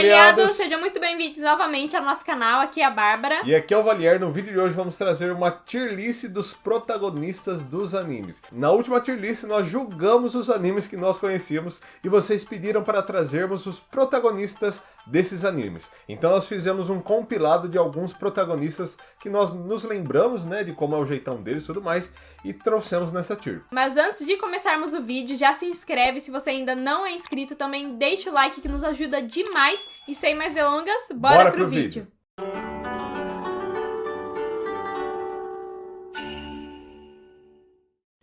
aliados! Sejam muito bem-vindos novamente ao nosso canal, aqui é a Bárbara. E aqui é o Valier. No vídeo de hoje vamos trazer uma tier list dos protagonistas dos animes. Na última tier list nós julgamos os animes que nós conhecíamos e vocês pediram para trazermos os protagonistas desses animes. Então nós fizemos um compilado de alguns protagonistas que nós nos lembramos, né, de como é o jeitão deles e tudo mais, e trouxemos nessa tier. Mas antes de começarmos o vídeo, já se inscreve se você ainda não é inscrito, também deixa o like que nos ajuda demais. E sem mais delongas, bora pro vídeo.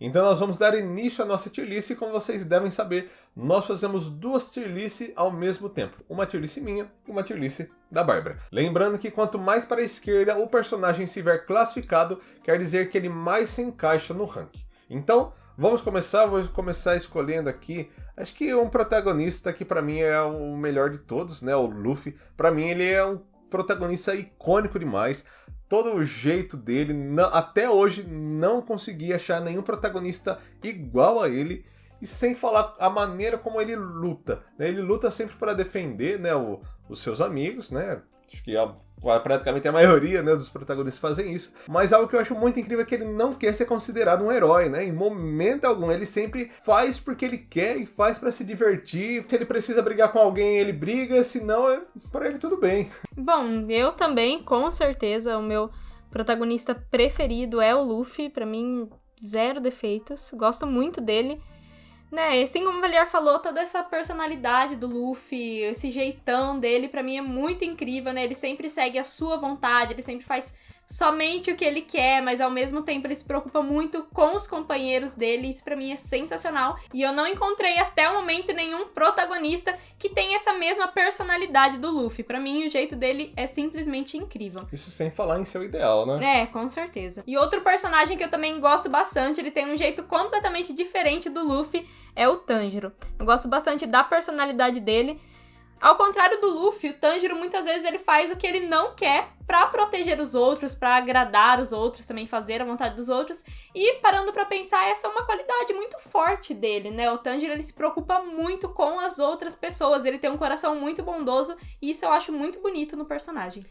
Então nós vamos dar início à nossa tier list e, como vocês devem saber, nós fazemos duas tier lists ao mesmo tempo. Uma tier list minha e uma tier list da Bárbara. Lembrando que quanto mais para a esquerda o personagem estiver classificado, quer dizer que ele mais se encaixa no ranking. Então, vou começar escolhendo aqui, acho que um protagonista que para mim é o melhor de todos, né? O Luffy. Para mim ele é um protagonista icônico demais. Todo o jeito dele, até hoje não consegui achar nenhum protagonista igual a ele. E sem falar a maneira como ele luta, né? Ele luta sempre para defender, né, os seus amigos, né? Acho que praticamente a maioria, né, dos protagonistas fazem isso. Mas algo que eu acho muito incrível é que ele não quer ser considerado um herói, né? Em momento algum. Ele sempre faz porque ele quer e faz para se divertir. Se ele precisa brigar com alguém, ele briga. Se não, para ele tudo bem. Bom, eu também, com certeza, o meu protagonista preferido é o Luffy. Pra mim, zero defeitos. Gosto muito dele. Né, assim como o Valier falou, toda essa personalidade do Luffy, esse jeitão dele, pra mim é muito incrível, né? Ele sempre segue a sua vontade, ele sempre faz somente o que ele quer, mas ao mesmo tempo ele se preocupa muito com os companheiros dele, isso pra mim é sensacional. E eu não encontrei até o momento nenhum protagonista que tenha essa mesma personalidade do Luffy. Pra mim o jeito dele é simplesmente incrível. Isso sem falar em seu ideal, né? É, com certeza. E outro personagem que eu também gosto bastante, ele tem um jeito completamente diferente do Luffy, é o Tanjiro. Eu gosto bastante da personalidade dele. Ao contrário do Luffy, o Tanjiro muitas vezes ele faz o que ele não quer pra proteger os outros, pra agradar os outros, também fazer a vontade dos outros. E parando pra pensar, essa é uma qualidade muito forte dele, né? O Tanjiro ele se preocupa muito com as outras pessoas, ele tem um coração muito bondoso e isso eu acho muito bonito no personagem.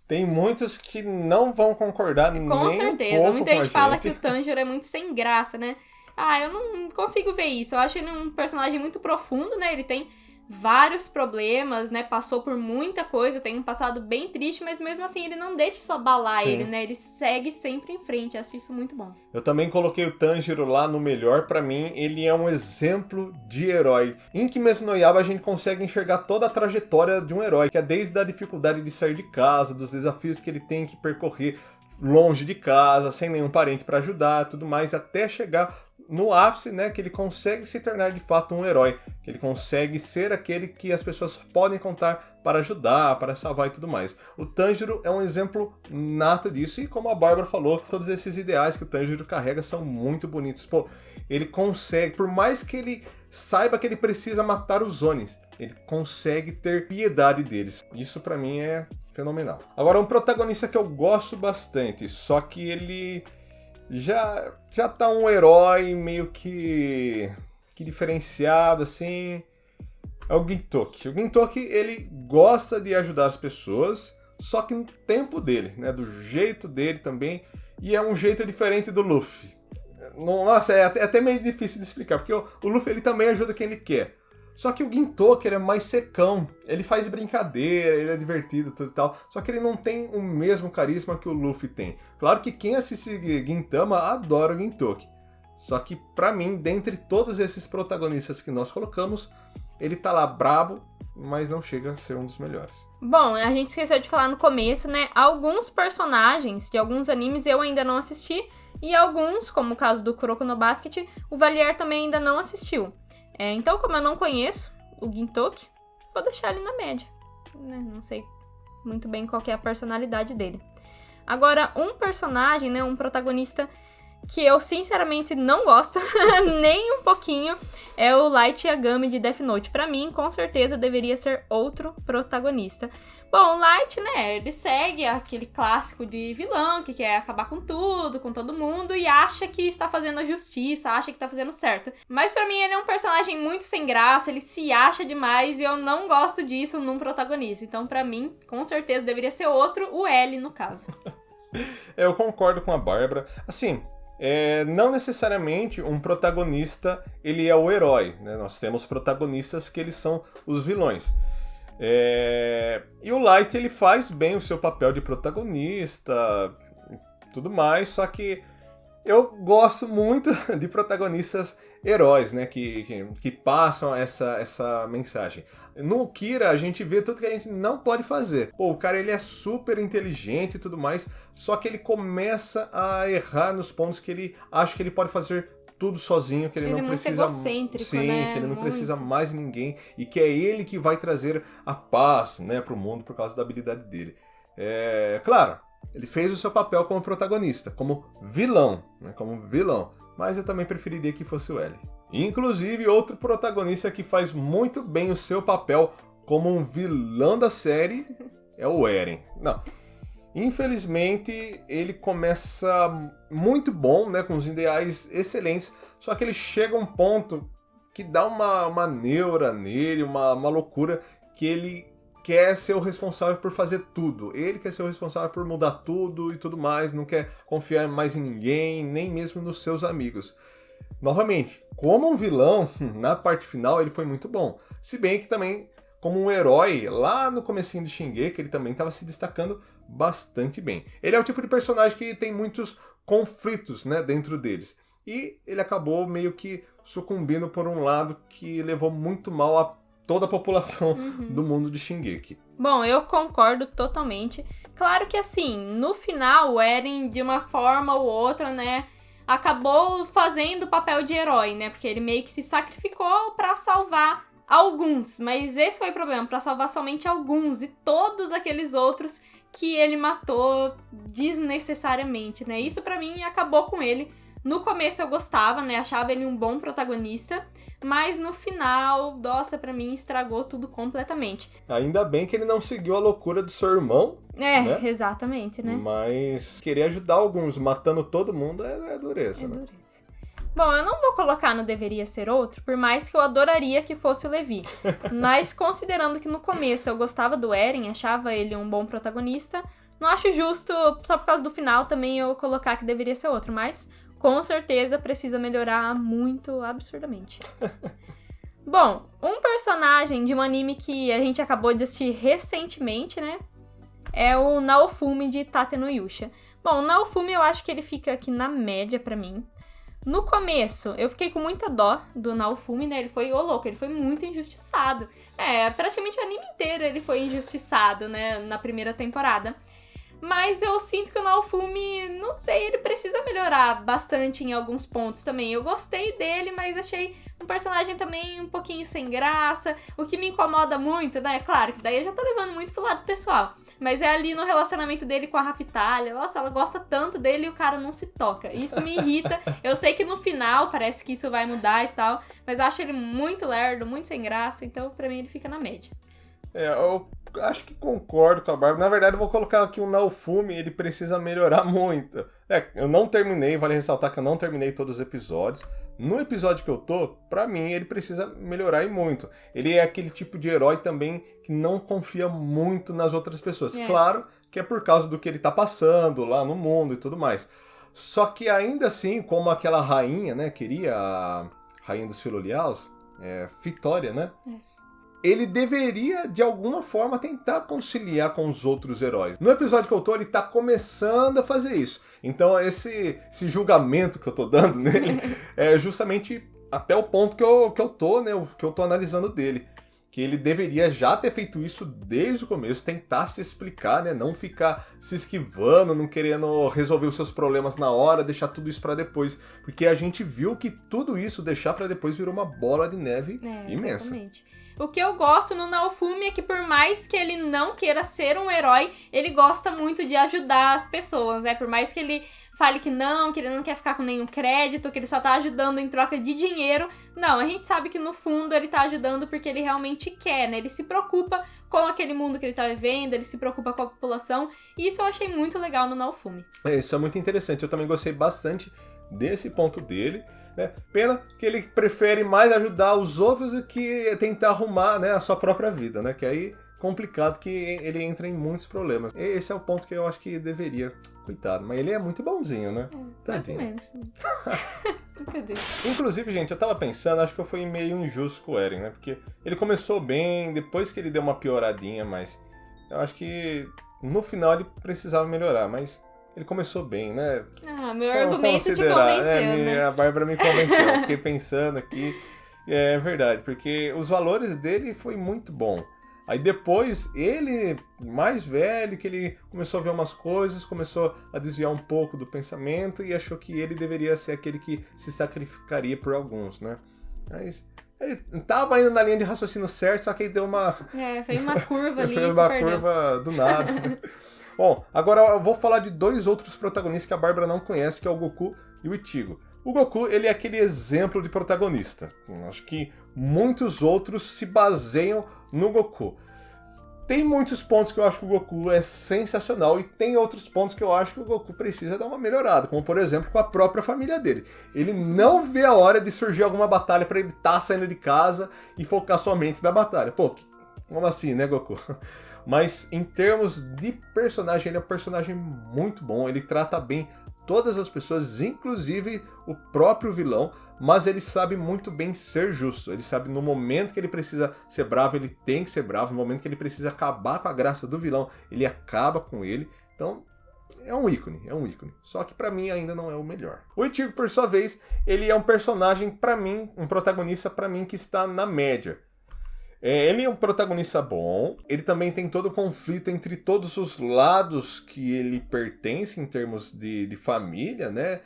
Tem muitos que não vão concordar nem um pouco com a gente. Com certeza, muita gente fala que o Tanjiro é muito sem graça, né? Ah, eu não consigo ver isso. Eu acho ele um personagem muito profundo, né? Ele tem vários problemas, né? Passou por muita coisa, tem um passado bem triste, mas mesmo assim ele não deixa isso abalar ele, né? Ele segue sempre em frente, acho isso muito bom. Eu também coloquei o Tanjiro lá no melhor. Pra mim, ele é um exemplo de herói. Em Kimetsu no Yaiba a gente consegue enxergar toda a trajetória de um herói, que é desde a dificuldade de sair de casa, dos desafios que ele tem que percorrer longe de casa, sem nenhum parente pra ajudar, tudo mais, até chegar no ápice, né, que ele consegue se tornar de fato um herói, que ele consegue ser aquele que as pessoas podem contar para ajudar, para salvar e tudo mais. O Tanjiro é um exemplo nato disso e, como a Bárbara falou, todos esses ideais que o Tanjiro carrega são muito bonitos. Pô, ele consegue, por mais que ele saiba que ele precisa matar os Onis, ele consegue ter piedade deles. Isso pra mim é fenomenal. Agora, um protagonista que eu gosto bastante, só que ele já tá um herói meio que diferenciado, assim, é o Gintoki. O Gintoki, ele gosta de ajudar as pessoas, só que no tempo dele, né, do jeito dele também, e é um jeito diferente do Luffy. Nossa, é até meio difícil de explicar, porque o Luffy, ele também ajuda quem ele quer. Só que o Gintoki, ele é mais secão, ele faz brincadeira, ele é divertido, tudo e tal. Só que ele não tem o mesmo carisma que o Luffy tem. Claro que quem assiste Gintama adora o Gintoki. Só que pra mim, dentre todos esses protagonistas que nós colocamos, ele tá lá brabo, mas não chega a ser um dos melhores. Bom, a gente esqueceu de falar no começo, né? Alguns personagens de alguns animes eu ainda não assisti. E alguns, como o caso do Kuroko no Basket, o Valier também ainda não assistiu. Então, como eu não conheço o Gintoki, vou deixar ele na média. Né? Não sei muito bem qual que é a personalidade dele. Agora, um personagem, né, um protagonista que eu sinceramente não gosto, nem um pouquinho, é o Light Yagami de Death Note. Pra mim, com certeza, deveria ser outro protagonista. Bom, o Light, né, ele segue aquele clássico de vilão que quer acabar com tudo, com todo mundo, e acha que está fazendo a justiça, acha que tá fazendo certo. Mas pra mim ele é um personagem muito sem graça, ele se acha demais e eu não gosto disso num protagonista. Então pra mim, com certeza, deveria ser outro, o L no caso. Eu concordo com a Bárbara. Assim, não necessariamente um protagonista ele é o herói, né? Nós temos protagonistas que eles são os vilões. E o Light ele faz bem o seu papel de protagonista, tudo mais, só que eu gosto muito de protagonistas heróis, né? Que passam essa mensagem. No Kira, a gente vê tudo que a gente não pode fazer. Pô, o cara ele é super inteligente e tudo mais, só que ele começa a errar nos pontos que ele acha que ele pode fazer tudo sozinho, que ele não precisa... egocêntrico, sim, né? que ele não Muito. precisa mais de ninguém e que é ele que vai trazer a paz, né, pro mundo por causa da habilidade dele. Claro, ele fez o seu papel como protagonista, como vilão, né, mas eu também preferiria que fosse o L. Inclusive, outro protagonista que faz muito bem o seu papel como um vilão da série é o Eren. Não, infelizmente, ele começa muito bom, né, com os ideais excelentes, só que ele chega a um ponto que dá uma neura nele, uma loucura, que ele quer ser o responsável por fazer tudo. Ele quer ser o responsável por mudar tudo e tudo mais, não quer confiar mais em ninguém, nem mesmo nos seus amigos. Novamente, como um vilão, na parte final ele foi muito bom. Se bem que também, como um herói, lá no comecinho de Shingeki, ele também estava se destacando bastante bem. Ele é o tipo de personagem que tem muitos conflitos, né, dentro deles. E ele acabou meio que sucumbindo por um lado que levou muito mal a toda a população do mundo de Shingeki. Bom, eu concordo totalmente. Claro que assim, no final, o Eren, de uma forma ou outra, né, acabou fazendo o papel de herói, né, porque ele meio que se sacrificou pra salvar alguns, mas esse foi o problema, pra salvar somente alguns e todos aqueles outros que ele matou desnecessariamente, né, isso pra mim acabou com ele. No começo eu gostava, né, achava ele um bom protagonista, mas no final, nossa, pra mim estragou tudo completamente. Ainda bem que ele não seguiu a loucura do seu irmão. Né? Exatamente, né? Mas querer ajudar alguns matando todo mundo é dureza, né? Dureza. Bom, eu não vou colocar no Deveria Ser Outro, por mais que eu adoraria que fosse o Levi. Mas considerando que no começo eu gostava do Eren, achava ele um bom protagonista, não acho justo, só por causa do final, também eu colocar que deveria ser outro, mas com certeza precisa melhorar muito, absurdamente. Bom, um personagem de um anime que a gente acabou de assistir recentemente, né? É o Naofumi de Tate no Yusha. Bom, o Naofumi eu acho que ele fica aqui na média pra mim. No começo, eu fiquei com muita dó do Naofumi, né? Ele foi, ele foi muito injustiçado. Praticamente o anime inteiro ele foi injustiçado, né? Na primeira temporada. Mas eu sinto que o Naofumi, não sei, ele precisa melhorar bastante em alguns pontos também. Eu gostei dele, mas achei um personagem também um pouquinho sem graça. O que me incomoda muito, né? Claro que daí eu já tô levando muito pro lado pessoal. Mas é ali no relacionamento dele com a Raftalha. Nossa, ela gosta tanto dele e o cara não se toca. Isso me irrita. Eu sei que no final parece que isso vai mudar e tal. Mas eu acho ele muito lerdo, muito sem graça. Então, pra mim, ele fica na média. Eu acho que concordo com a Bárbara. Na verdade, eu vou colocar aqui o Naofumi, ele precisa melhorar muito. Eu não terminei, vale ressaltar que eu não terminei todos os episódios. No episódio que eu tô, pra mim, ele precisa melhorar e muito. Ele é aquele tipo de herói também que não confia muito nas outras pessoas. Claro que é por causa do que ele tá passando lá no mundo e tudo mais. Só que ainda assim, como aquela rainha, né, queria a rainha dos Filoliaus, Vitória, né? Ele deveria, de alguma forma, tentar conciliar com os outros heróis. No episódio que eu tô, ele tá começando a fazer isso. Então, esse julgamento que eu tô dando nele é justamente até o ponto que eu tô, né? Que eu tô analisando dele. Que ele deveria já ter feito isso desde o começo, tentar se explicar, né? Não ficar se esquivando, não querendo resolver os seus problemas na hora, deixar tudo isso pra depois. Porque a gente viu que tudo isso, deixar pra depois, virou uma bola de neve imensa. Exatamente. O que eu gosto no Naofumi é que por mais que ele não queira ser um herói, ele gosta muito de ajudar as pessoas, né? Por mais que ele fale que ele não quer ficar com nenhum crédito, que ele só tá ajudando em troca de dinheiro. Não, a gente sabe que no fundo ele tá ajudando porque ele realmente quer, né? Ele se preocupa com aquele mundo que ele tá vivendo, ele se preocupa com a população, e isso eu achei muito legal no Naofumi. Isso é muito interessante, eu também gostei bastante desse ponto dele, né? Pena que ele prefere mais ajudar os outros do que tentar arrumar, né, a sua própria vida, né? Que aí complicado que ele entra em muitos problemas. Esse é o ponto que eu acho que deveria. Coitado, mas ele é muito bonzinho, né? Mais ou menos. Cadê? Inclusive, gente, eu tava pensando, acho que eu fui meio injusto com o Eren, né? Porque ele começou bem, depois que ele deu uma pioradinha, mas eu acho que no final ele precisava melhorar, mas ele começou bem, né? Meu argumento te convenceu, né? A Bárbara me convenceu, eu fiquei pensando aqui. É verdade, porque os valores dele foi muito bom. Aí depois, ele, mais velho, que ele começou a ver umas coisas, começou a desviar um pouco do pensamento e achou que ele deveria ser aquele que se sacrificaria por alguns, né? Mas ele tava indo na linha de raciocínio certo, só que aí deu uma... foi uma curva ali, foi uma curva do nada. Bom, agora eu vou falar de dois outros protagonistas que a Bárbara não conhece, que é o Goku e o Ichigo. O Goku, ele é aquele exemplo de protagonista. Acho que muitos outros se baseiam no Goku. Tem muitos pontos que eu acho que o Goku é sensacional e tem outros pontos que eu acho que o Goku precisa dar uma melhorada, como por exemplo com a própria família dele. Ele não vê a hora de surgir alguma batalha para ele estar saindo de casa e focar somente na batalha. Pô, como assim, né, Goku? Mas em termos de personagem, ele é um personagem muito bom, ele trata bem todas as pessoas, inclusive o próprio vilão, mas ele sabe muito bem ser justo. Ele sabe no momento que ele precisa ser bravo, ele tem que ser bravo. No momento que ele precisa acabar com a graça do vilão, ele acaba com ele. Então, é um ícone. Só que pra mim ainda não é o melhor. O Ichigo, por sua vez, ele é um personagem pra mim, um protagonista pra mim que está na média. Ele é um protagonista bom, ele também tem todo o conflito entre todos os lados que ele pertence em termos de família, né?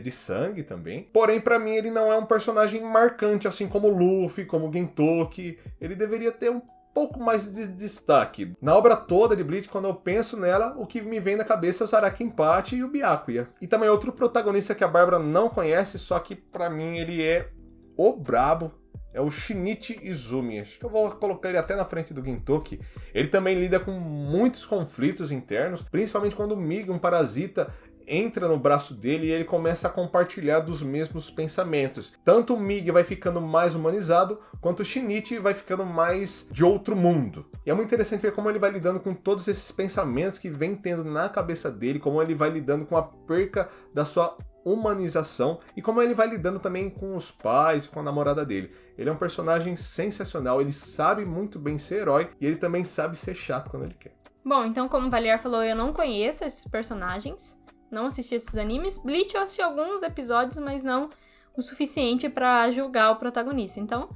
De sangue também. Porém, pra mim, ele não é um personagem marcante, assim como o Luffy, como o Gintoki. Ele deveria ter um pouco mais de destaque. Na obra toda de Bleach, quando eu penso nela, o que me vem na cabeça é o Saraki Empate e o Byakuya. E também outro protagonista que a Bárbara não conhece, só que pra mim ele é o brabo. É o Shinichi Izumi. Acho que eu vou colocar ele até na frente do Gintoki. Ele também lida com muitos conflitos internos, principalmente quando o Mig, um parasita, entra no braço dele e ele começa a compartilhar dos mesmos pensamentos. Tanto o Mig vai ficando mais humanizado, quanto o Shinichi vai ficando mais de outro mundo. E é muito interessante ver como ele vai lidando com todos esses pensamentos que vem tendo na cabeça dele, como ele vai lidando com a perca da sua humanização e como ele vai lidando também com os pais, com a namorada dele. Ele é um personagem sensacional, ele sabe muito bem ser herói e ele também sabe ser chato quando ele quer. Bom, então como o Valier falou, eu não conheço esses personagens, não assisti esses animes. Bleach eu assisti alguns episódios, mas não o suficiente pra julgar o protagonista. Então,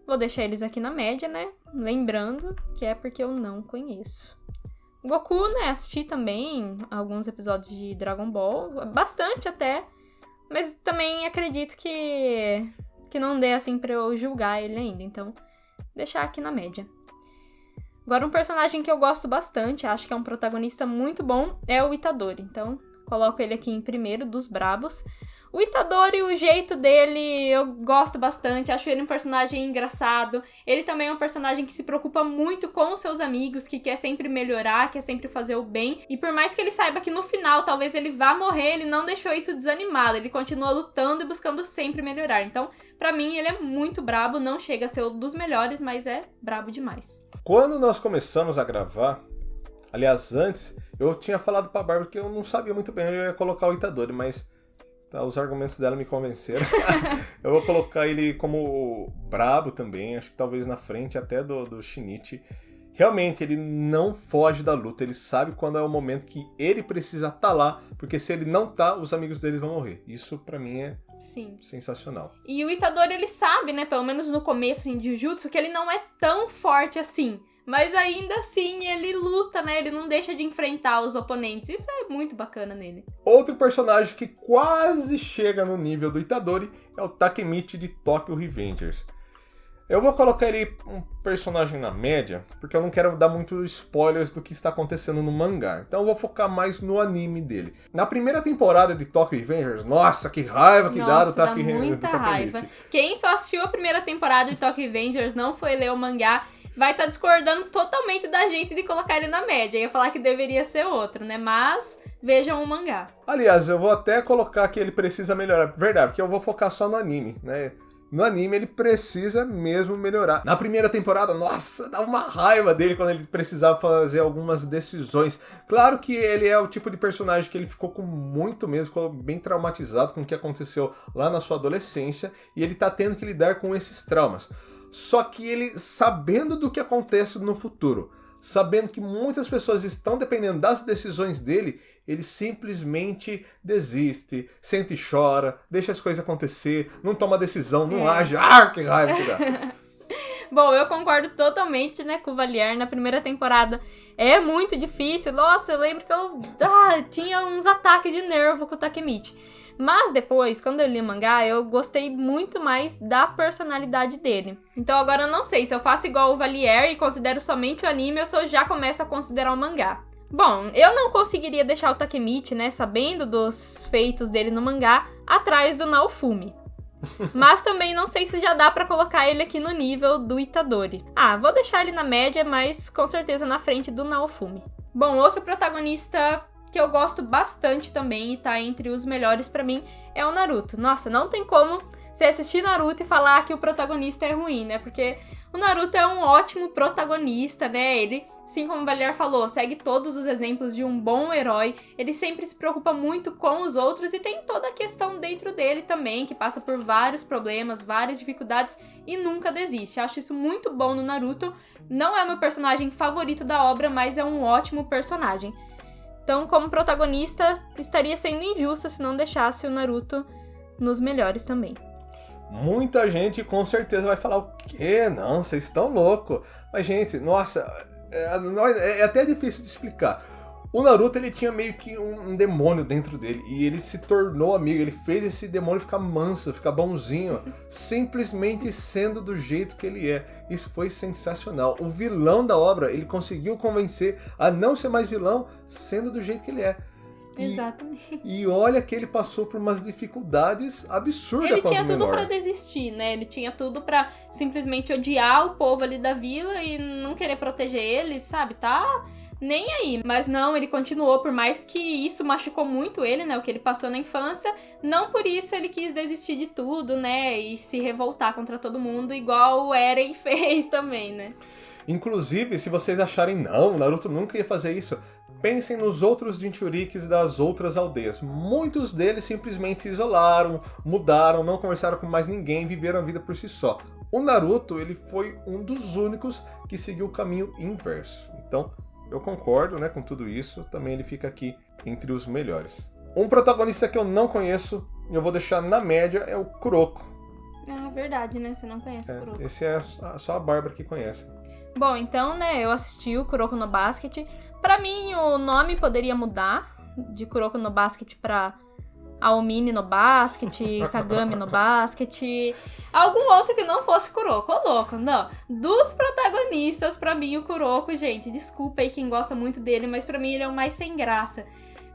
vou deixar eles aqui na média, né? Lembrando que é porque eu não conheço. Goku, né, assisti também alguns episódios de Dragon Ball, bastante até, mas também acredito que não dê assim pra eu julgar ele ainda, então deixar aqui na média. Agora um personagem que eu gosto bastante, acho que é um protagonista muito bom, é o Itadori, então coloco ele aqui em primeiro dos brabos. O Itadori, o jeito dele, eu gosto bastante, acho ele um personagem engraçado. Ele também é um personagem que se preocupa muito com os seus amigos, que quer sempre melhorar, quer sempre fazer o bem. E por mais que ele saiba que no final talvez ele vá morrer, ele não deixou isso desanimado. Ele continua lutando e buscando sempre melhorar. Então, pra mim, ele é muito brabo, não chega a ser um dos melhores, mas é brabo demais. Quando nós começamos a gravar, aliás, antes, eu tinha falado pra Bárbara que eu não sabia muito bem, eu ia colocar o Itadori, mas... Tá, os argumentos dela me convenceram. Eu vou colocar ele como brabo também, acho que talvez na frente até do Shinichi. Realmente, ele não foge da luta, ele sabe quando é o momento que ele precisa estar lá, porque se ele não tá, os amigos dele vão morrer. Isso pra mim é sensacional. E o Itadori, ele sabe, né, pelo menos no começo assim, de Jujutsu, que ele não é tão forte assim. Mas ainda assim, ele luta, né? Ele não deixa de enfrentar os oponentes. Isso é muito bacana nele. Outro personagem que quase chega no nível do Itadori é o Takemichi de Tokyo Revengers. Eu vou colocar ele um personagem na média, porque eu não quero dar muitos spoilers do que está acontecendo no mangá. Então eu vou focar mais no anime dele. Na primeira temporada de Tokyo Revengers, nossa, que raiva que dá do Tokyo Revengers. Muita raiva. Quem só assistiu a primeira temporada de Tokyo Revengers não foi ler o mangá, vai estar discordando totalmente da gente de colocar ele na média. Ia falar que deveria ser outro, né? Mas vejam o mangá. Aliás, eu vou até colocar que ele precisa melhorar. Verdade, porque eu vou focar só no anime, né? No anime ele precisa mesmo melhorar. Na primeira temporada, nossa, dava uma raiva dele quando ele precisava fazer algumas decisões. Claro que ele é o tipo de personagem que ele ficou com muito medo, ficou bem traumatizado com o que aconteceu lá na sua adolescência, e ele tá tendo que lidar com esses traumas. Só que ele, sabendo do que acontece no futuro, sabendo que muitas pessoas estão dependendo das decisões dele, ele simplesmente desiste, sente e chora, deixa as coisas acontecer, não toma decisão, não age. Ah, que raiva que dá. Bom, eu concordo totalmente, né, com o Valier. Na primeira temporada é muito difícil. Nossa, eu lembro que eu tinha uns ataques de nervo com o Takemichi. Mas depois, quando eu li o mangá, eu gostei muito mais da personalidade dele. Então agora eu não sei se eu faço igual o Valier e considero somente o anime ou se eu já começo a considerar o mangá. Bom, eu não conseguiria deixar o Takemichi, né, sabendo dos feitos dele no mangá, atrás do Naofumi. Mas também não sei se já dá pra colocar ele aqui no nível do Itadori. Vou deixar ele na média, mas com certeza na frente do Naofumi. Bom, outro protagonista que eu gosto bastante também e tá entre os melhores pra mim é o Naruto. Nossa, não tem como você assistir Naruto e falar que o protagonista é ruim, né? Porque o Naruto é um ótimo protagonista, né? Ele, assim como o Valier falou, segue todos os exemplos de um bom herói. Ele sempre se preocupa muito com os outros e tem toda a questão dentro dele também, que passa por vários problemas, várias dificuldades e nunca desiste. Eu acho isso muito bom no Naruto. Não é o meu personagem favorito da obra, mas é um ótimo personagem. Então, como protagonista, estaria sendo injusta se não deixasse o Naruto nos melhores também. Muita gente com certeza vai falar, o quê? Não, vocês estão loucos. Mas, gente, nossa, é até difícil de explicar. O Naruto, ele tinha meio que um demônio dentro dele, e ele se tornou amigo, ele fez esse demônio ficar manso, ficar bonzinho, simplesmente sendo do jeito que ele é. Isso foi sensacional. O vilão da obra, ele conseguiu convencer a não ser mais vilão, sendo do jeito que ele é. Exatamente. E olha que ele passou por umas dificuldades absurdas. Ele tinha tudo pra desistir, né? Ele tinha tudo pra simplesmente odiar o povo ali da vila e não querer proteger eles, sabe? Tá nem aí. Mas não, ele continuou, por mais que isso machucou muito ele, né? O que ele passou na infância. Não por isso ele quis desistir de tudo, né? E se revoltar contra todo mundo, igual o Eren fez também, né? Inclusive, se vocês acharem, não, o Naruto nunca ia fazer isso, pensem nos outros Jinchurikis das outras aldeias. Muitos deles simplesmente se isolaram, mudaram, não conversaram com mais ninguém, viveram a vida por si só. O Naruto, ele foi um dos únicos que seguiu o caminho inverso. Então, eu concordo, né, com tudo isso. Também ele fica aqui entre os melhores. Um protagonista que eu não conheço, e eu vou deixar na média, é o Kuroko. Verdade, né? Você não conhece o Kuroko. Esse é só a Bárbara que conhece. Bom, então, né, eu assisti o Kuroko no Basket. Pra mim, o nome poderia mudar de Kuroko no Basket pra Aomini no Basket, Kagami no Basket, algum outro que não fosse Kuroko. Ô, louco, não. Dos protagonistas, pra mim, o Kuroko, gente, desculpa aí quem gosta muito dele, mas pra mim ele é o mais sem graça.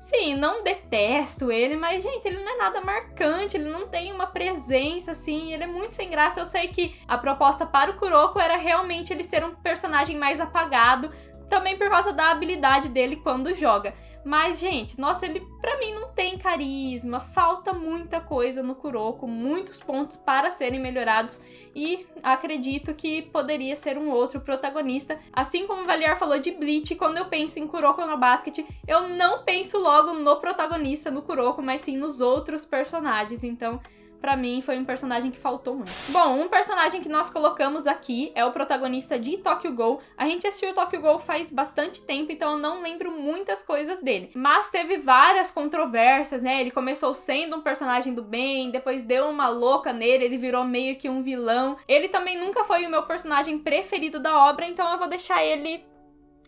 Sim, não detesto ele, mas, gente, ele não é nada marcante, ele não tem uma presença, assim, ele é muito sem graça. Eu sei que a proposta para o Kuroko era realmente ele ser um personagem mais apagado, também por causa da habilidade dele quando joga. Mas, gente, nossa, ele pra mim não tem carisma, falta muita coisa no Kuroko, muitos pontos para serem melhorados e acredito que poderia ser um outro protagonista. Assim como o Valier falou de Bleach, quando eu penso em Kuroko no Basket, eu não penso logo no protagonista, no Kuroko, mas sim nos outros personagens, então pra mim foi um personagem que faltou muito. Bom, um personagem que nós colocamos aqui é o protagonista de Tokyo Ghoul. A gente assistiu Tokyo Ghoul faz bastante tempo, então eu não lembro muitas coisas dele. Mas teve várias controvérsias, né? Ele começou sendo um personagem do bem, depois deu uma louca nele, ele virou meio que um vilão. Ele também nunca foi o meu personagem preferido da obra, então eu vou deixar ele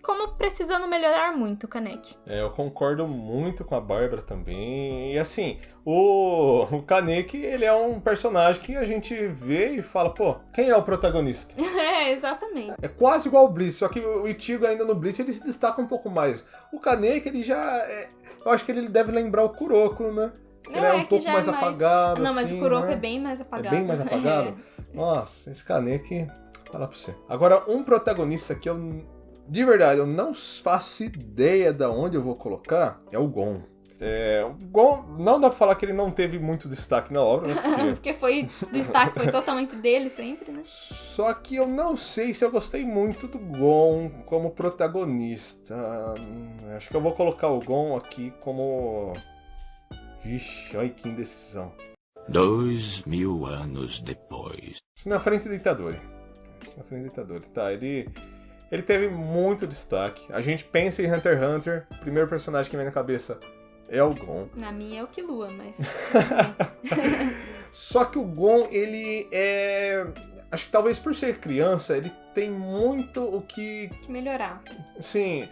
como precisando melhorar muito o Kaneki. Eu concordo muito com a Bárbara também. E assim, o Kaneki, ele é um personagem que a gente vê e fala, pô, quem é o protagonista? Exatamente. É quase igual o Bleach, só que o Ichigo ainda no Bleach ele se destaca um pouco mais. O Kaneki, ele já... eu acho que ele deve lembrar o Kuroko, né? Ele é um pouco mais apagado, não, assim, mas o Kuroko né? é bem mais apagado. É bem mais apagado? Nossa, esse Kaneki... Falar pra você. Agora, um protagonista que eu... De verdade, eu não faço ideia de onde eu vou colocar, é o Gon. O Gon, não dá pra falar que ele não teve muito destaque na obra, né? Porque o destaque foi totalmente dele sempre, né? Só que eu não sei se eu gostei muito do Gon como protagonista. Acho que eu vou colocar o Gon aqui como... Vixe, olha que indecisão. 2000 anos depois. Na frente do Itadori. Tá, ele teve muito destaque. A gente pensa em Hunter x Hunter, o primeiro personagem que vem na cabeça é o Gon. Na minha é o Killua, mas... Só que o Gon, ele é... Acho que talvez por ser criança, ele tem muito o que... melhorar. Sim,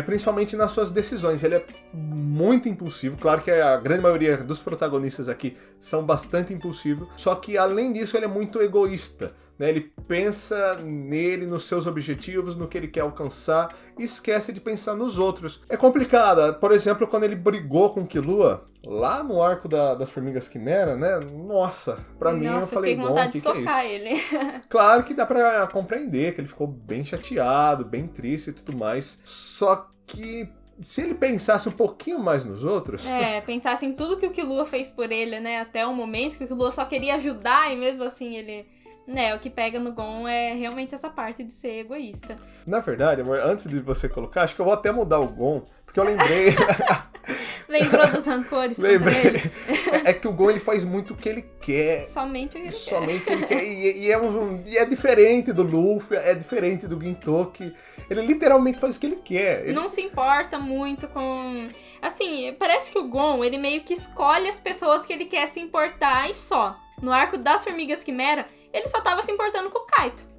principalmente nas suas decisões. Ele é muito impulsivo. Claro que a grande maioria dos protagonistas aqui são bastante impulsivos. Só que, além disso, ele é muito egoísta. Né? Ele pensa nele, nos seus objetivos, no que ele quer alcançar e esquece de pensar nos outros. É complicado. Por exemplo, quando ele brigou com Killua, lá no arco das Formigas Quimera, né? Nossa, pra mim eu falei, fiquei com vontade que de socar é isso? ele. Claro que dá pra compreender que ele ficou bem chateado, bem triste e tudo mais. Só que se ele pensasse um pouquinho mais nos outros... pensasse em tudo que o Killua fez por ele, né? Até o momento que o Killua só queria ajudar e mesmo assim ele... o que pega no Gon é realmente essa parte de ser egoísta. Na verdade, amor, antes de você colocar, acho que eu vou até mudar o Gon, porque eu lembrei... Lembrou dos rancores? Lembrei. É que o Gon, ele faz muito o que ele quer. Somente o que ele Somente o que ele quer. E é diferente do Luffy, é diferente do Gintoki. Ele literalmente faz o que ele quer. Ele... Não se importa muito com... Assim, parece que o Gon, ele meio que escolhe as pessoas que ele quer se importar e só. No arco das Formigas Quimera, ele só tava se importando com o Kaito.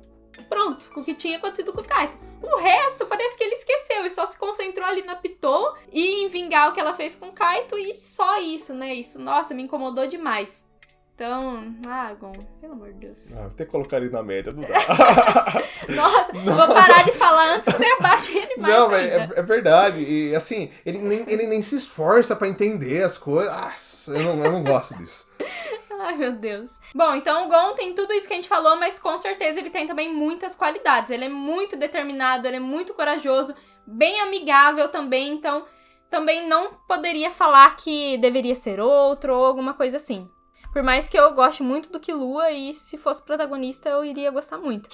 Pronto, com o que tinha acontecido com o Kaito. O resto parece que ele esqueceu e só se concentrou ali na Pitou e em vingar o que ela fez com o Kaito e só isso, né? Isso, nossa, me incomodou demais. Então, Gon, pelo amor de Deus. Vou ter que colocar ele na média, não dá. Nossa, não. Vou parar de falar antes que você abaixe ele mais não, ainda. É verdade. E assim, ele nem se esforça pra entender as coisas. Eu não gosto disso. Ai, meu Deus. Bom, então o Gon tem tudo isso que a gente falou, mas com certeza ele tem também muitas qualidades. Ele é muito determinado, ele é muito corajoso, bem amigável também, então também não poderia falar que deveria ser outro ou alguma coisa assim. Por mais que eu goste muito do Killua e se fosse protagonista eu iria gostar muito.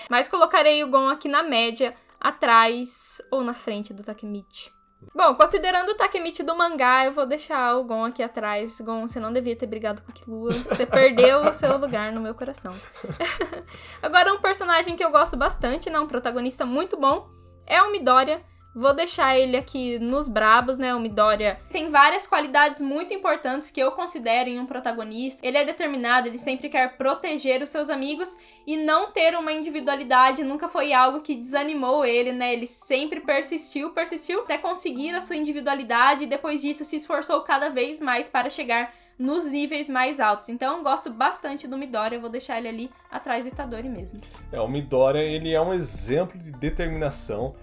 Mas colocarei o Gon aqui na média, atrás ou na frente do Takemichi. Bom, considerando o Takemichi do mangá, eu vou deixar o Gon aqui atrás. Gon, você não devia ter brigado com o Killua. Você perdeu o seu lugar no meu coração. Agora, um personagem que eu gosto bastante, né? Um protagonista muito bom, é o Midoriya. Vou deixar ele aqui nos brabos, né? O Midoriya tem várias qualidades muito importantes que eu considero em um protagonista. Ele é determinado, ele sempre quer proteger os seus amigos e não ter uma individualidade nunca foi algo que desanimou ele, né? Ele sempre persistiu até conseguir a sua individualidade e depois disso se esforçou cada vez mais para chegar nos níveis mais altos. Então, gosto bastante do Midoriya, vou deixar ele ali atrás do Itadori mesmo. O Midoriya, ele é um exemplo de determinação.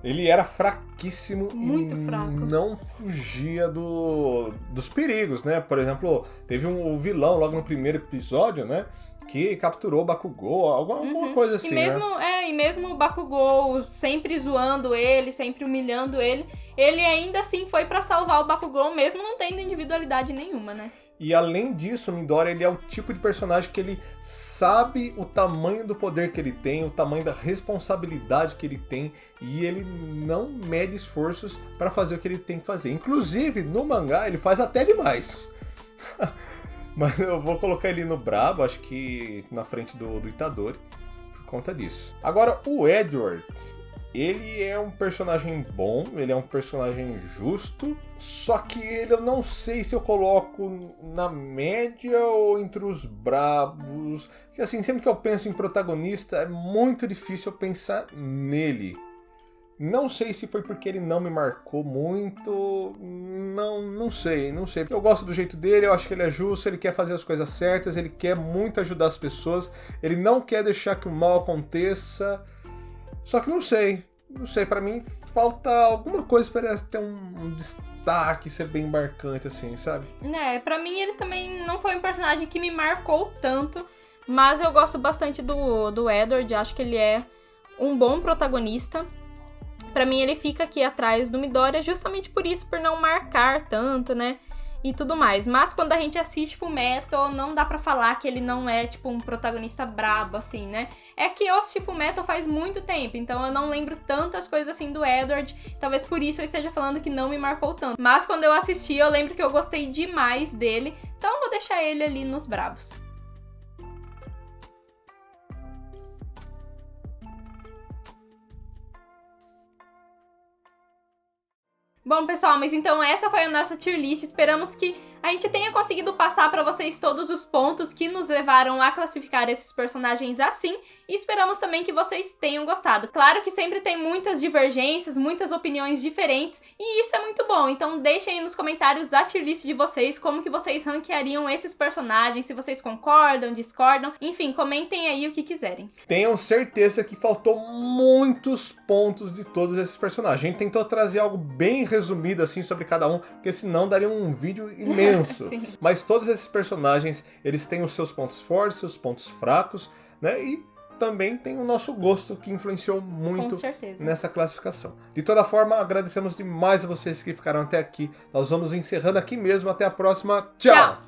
Ele era fraquíssimo muito e fraco. Não fugia dos perigos, né? Por exemplo, teve um vilão logo no primeiro episódio, né? Que capturou o Bakugou, alguma coisa assim, e mesmo o Bakugou sempre zoando ele, sempre humilhando ele ainda assim foi pra salvar o Bakugou, mesmo não tendo individualidade nenhuma, né? E além disso, o Midoriya, ele é o tipo de personagem que ele sabe o tamanho do poder que ele tem, o tamanho da responsabilidade que ele tem, e ele não mede esforços para fazer o que ele tem que fazer. Inclusive, no mangá, ele faz até demais. Mas eu vou colocar ele no brabo, acho que na frente do Itadori, por conta disso. Agora, o Edward... Ele é um personagem bom, ele é um personagem justo, só que ele eu não sei se eu coloco na média ou entre os brabos. Porque assim, sempre que eu penso em protagonista, é muito difícil eu pensar nele. Não sei se foi porque ele não me marcou muito. Não sei. Eu gosto do jeito dele, eu acho que ele é justo, ele quer fazer as coisas certas, ele quer muito ajudar as pessoas, ele não quer deixar que o mal aconteça. Só que não sei, pra mim falta alguma coisa para ele ter um destaque, ser bem marcante assim, sabe? Pra mim ele também não foi um personagem que me marcou tanto, mas eu gosto bastante do Edward, acho que ele é um bom protagonista. Pra mim ele fica aqui atrás do Midoriya justamente por isso, por não marcar tanto, né? E tudo mais. Mas quando a gente assiste Fullmetal, não dá pra falar que ele não é, tipo, um protagonista brabo, assim, né? É que eu assisti Fullmetal faz muito tempo, então eu não lembro tantas coisas assim do Edward. Talvez por isso eu esteja falando que não me marcou tanto. Mas quando eu assisti, eu lembro que eu gostei demais dele. Então eu vou deixar ele ali nos brabos. Bom, pessoal, mas então essa foi a nossa tier list. Esperamos que a gente tenha conseguido passar pra vocês todos os pontos que nos levaram a classificar esses personagens assim. E esperamos também que vocês tenham gostado. Claro que sempre tem muitas divergências, muitas opiniões diferentes, e isso é muito bom. Então deixem aí nos comentários a tier list de vocês, como que vocês ranqueariam esses personagens, se vocês concordam, discordam, enfim, comentem aí o que quiserem. Tenham certeza que faltou muitos pontos de todos esses personagens. A gente tentou trazer algo bem resumido assim sobre cada um, porque senão daria um vídeo imenso. Mas todos esses personagens, eles têm os seus pontos fortes, seus pontos fracos, né? E também tem o nosso gosto, que influenciou muito nessa classificação. De toda forma, agradecemos demais a vocês que ficaram até aqui. Nós vamos encerrando aqui mesmo. Até a próxima. Tchau!